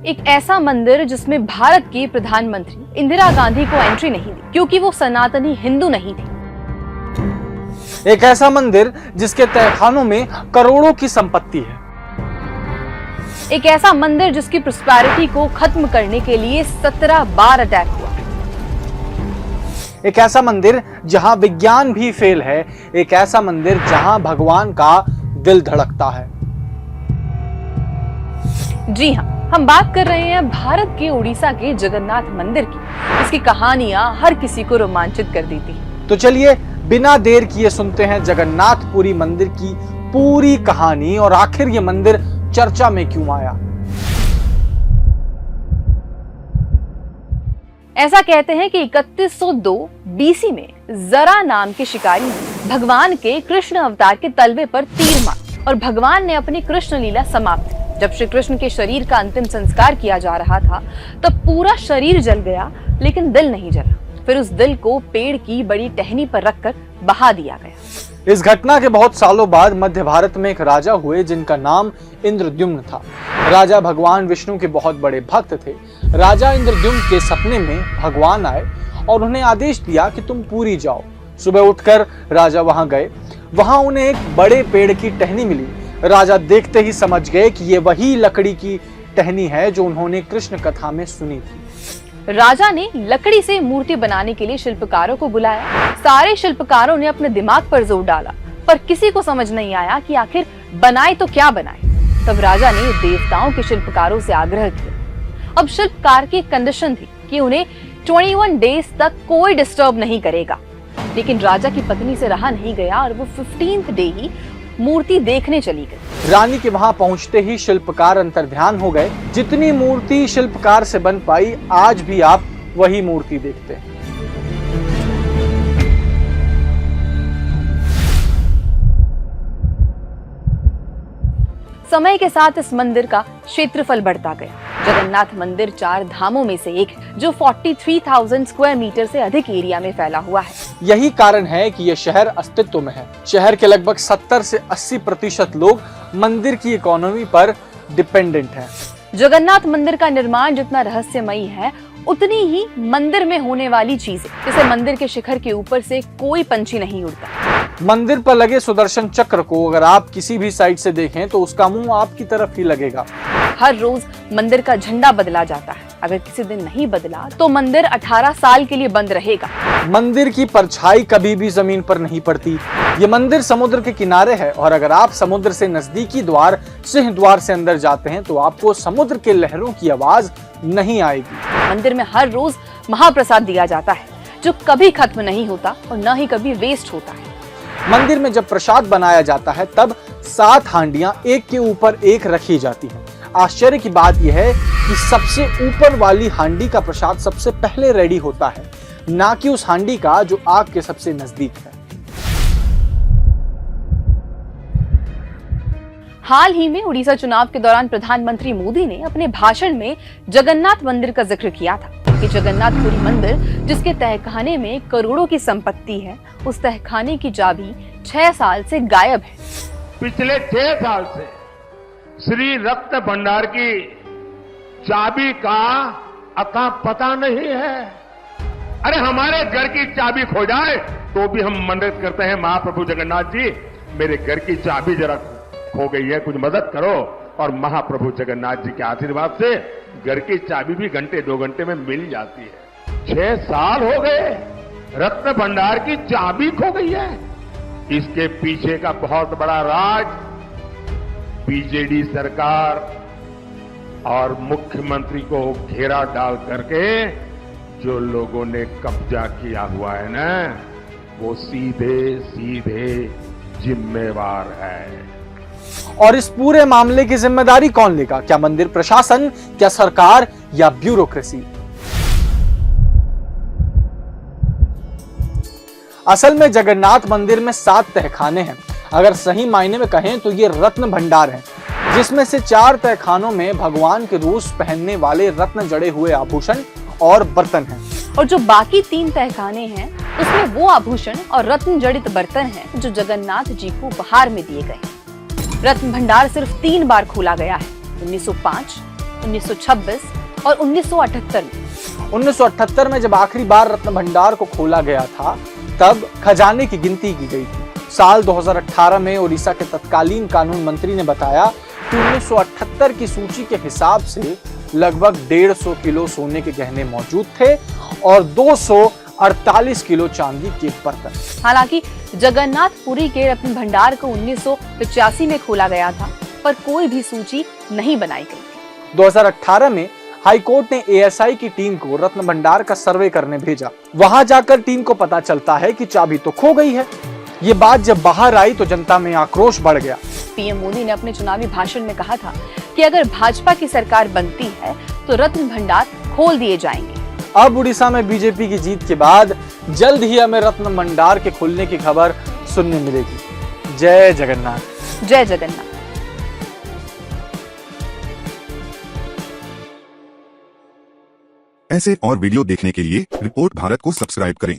एक ऐसा मंदिर जिसमें भारत की प्रधानमंत्री इंदिरा गांधी को एंट्री नहीं दी क्योंकि वो सनातनी हिंदू नहीं थी। एक ऐसा मंदिर जिसके तहखानों में करोड़ों की संपत्ति है। एक ऐसा मंदिर जिसकी प्रॉस्पेरिटी को खत्म करने के लिए 17 बार अटैक हुआ। एक ऐसा मंदिर जहां विज्ञान भी फेल है। एक ऐसा मंदिर जहां भगवान का दिल धड़कता है। जी हाँ, हम बात कर रहे हैं भारत के उड़ीसा के जगन्नाथ मंदिर की, जिसकी कहानियां हर किसी को रोमांचित कर देती हैं। तो चलिए बिना देर किए सुनते हैं जगन्नाथपुरी मंदिर की पूरी कहानी और आखिर ये मंदिर चर्चा में क्यों आया। ऐसा कहते हैं कि 3102 बीसी में जरा नाम के शिकारी ने भगवान के कृष्ण अवतार के तलवे पर तीर मारा और भगवान ने अपनी कृष्ण लीला समाप्त। जब श्री कृष्ण के शरीर का अंतिम संस्कार किया जा रहा था तब पूरा शरीर जल गया, लेकिन दिल नहीं जला। फिर उस दिल को पेड़ की बड़ी टहनी पर रखकर बहा दिया गया। इस घटना के बहुत सालों बाद मध्य भारत में एक राजा हुए जिनका नाम इंद्रद्युम्न था। राजा भगवान विष्णु के बहुत बड़े भक्त थे। राजा इंद्रद्युम्न के सपने में भगवान आए और उन्हें आदेश दिया कि तुम पुरी जाओ। सुबह उठकर राजा वहां गए। वहां उन्हें एक बड़े पेड़ की टहनी मिली। राजा देखते ही समझ गए कि ये वही लकड़ी की टहनी है जो उन्होंने कृष्ण कथा में सुनी थी। राजा ने लकड़ी से मूर्ति बनाने के लिए शिल्पकारों को बुलाया। सारे शिल्पकारों ने अपने दिमाग पर जोर डाला, पर किसी को समझ नहीं आया कि आखिर बनाए तो क्या बनाए। तब राजा ने देवताओं के शिल्पकारों से आग्रह किया। अब शिल्पकार की कंडीशन थी कि उन्हें 21 डेज तक कोई डिस्टर्ब नहीं करेगा। लेकिन राजा की पत्नी से रहा नहीं गया और वो 15th डे ही मूर्ति देखने चली गई। रानी के वहां पहुंचते ही शिल्पकार अंतर्ध्यान हो गए। जितनी मूर्ति शिल्पकार से बन पाई, आज भी आप वही मूर्ति देखते हैं। समय के साथ इस मंदिर का क्षेत्रफल बढ़ता गया। जगन्नाथ मंदिर 4 धामों में से एक है, जो 43,000 स्क्वायर मीटर से अधिक एरिया में फैला हुआ है। यही कारण है कि यह शहर अस्तित्व में है। शहर के लगभग 70 से 80% लोग मंदिर की इकोनॉमी पर डिपेंडेंट हैं। जगन्नाथ मंदिर का निर्माण जितना रहस्यमयी है, उतनी ही मंदिर में होने वाली चीजें, जैसे मंदिर के शिखर के ऊपर से कोई पंछी नहीं उड़ता। मंदिर पर लगे सुदर्शन चक्र को अगर आप किसी भी साइड से देखें तो उसका मुंह आपकी तरफ ही लगेगा। हर रोज मंदिर का झंडा बदला जाता है। अगर किसी दिन नहीं बदला तो मंदिर 18 साल के लिए बंद रहेगा। मंदिर की परछाई कभी भी जमीन पर नहीं पड़ती। ये मंदिर समुद्र के किनारे है और अगर आप समुद्र से नजदीकी द्वार सिंह द्वार से अंदर जाते हैं तो आपको समुद्र के लहरों की आवाज नहीं आएगी। मंदिर में हर रोज महाप्रसाद दिया जाता है, जो कभी खत्म नहीं होता और न ही कभी वेस्ट होता है। मंदिर में जब प्रसाद बनाया जाता है तब 7 हांडियां एक के ऊपर एक रखी जाती हैं। आश्चर्य की बात यह है कि सबसे ऊपर वाली हांडी का प्रसाद सबसे पहले रेडी होता है, ना कि उस हांडी का जो आग के सबसे नजदीक है। हाल ही में उड़ीसा चुनाव के दौरान प्रधानमंत्री मोदी ने अपने भाषण में जगन्नाथ मंदिर का जिक्र किया था कि जगन्नाथपुरी मंदिर, जिसके तहखाने में करोड़ों की संपत्ति है, उस तहखाने की चाबी 6 साल से गायब है। पिछले 6 साल से श्री रक्त भंडार की चाबी का अता पता नहीं है। अरे हमारे घर की चाबी खो जाए तो भी हम मदद करते हैं, महाप्रभु जगन्नाथ जी मेरे घर की चाबी जरा खो गई है, कुछ मदद करो। और महाप्रभु जगन्नाथ जी के आशीर्वाद से घर की चाबी भी घंटे 2 घंटे में मिल जाती है। 6 साल हो गए, रत्न भंडार की चाबी खो गई है। इसके पीछे का बहुत बड़ा राज बीजेडी सरकार और मुख्यमंत्री को घेरा डाल करके जो लोगों ने कब्जा किया हुआ है ना, वो सीधे सीधे जिम्मेवार है। और इस पूरे मामले की जिम्मेदारी कौन लेगा? क्या मंदिर प्रशासन, क्या सरकार या ब्यूरोक्रेसी? असल में जगन्नाथ मंदिर में 7 तहखाने हैं। अगर सही मायने में कहें तो ये रत्न भंडार है, जिसमें से 4 तहखानों में भगवान के रोज पहनने वाले रत्न जड़े हुए आभूषण और बर्तन हैं। और जो बाकी 3 तहखाने हैं, उसमें वो आभूषण और रत्न जड़ित बर्तन हैं जो जगन्नाथ जी को उपहार में दिए गए। रत्न भंडार सिर्फ 3 बार खोला गया है, 1905, 1926 और 1978 में। 1978 में जब आखिरी बार रत्न भंडार को खोला गया था, तब खजाने की गिनती की गई थी। साल 2018 में ओडिशा के तत्कालीन कानून मंत्री ने बताया कि 1978 की सूची के हिसाब से लगभग 150 किलो सोने के गहने मौजूद थे और 248 किलो चांदी के बर्तन। हालांकि जगन्नाथपुरी के रत्न भंडार को 1985 में खोला गया था, पर कोई भी सूची नहीं बनाई गई। 2018 में हाई कोर्ट ने एएसआई की टीम को रत्न भंडार का सर्वे करने भेजा। वहां जाकर टीम को पता चलता है कि चाबी तो खो गई है। ये बात जब बाहर आई तो जनता में आक्रोश बढ़ गया। पीएम मोदी ने अपने चुनावी भाषण में कहा था कि अगर भाजपा की सरकार बनती है तो रत्न भंडार खोल दिए जाएंगे। अब उड़ीसा में बीजेपी की जीत के बाद जल्द ही हमें रत्न भंडार के खुलने की खबर सुनने मिलेगी। जय जगन्नाथ। जय जगन्नाथ। ऐसे और वीडियो देखने के लिए रिपोर्ट भारत को सब्सक्राइब करें।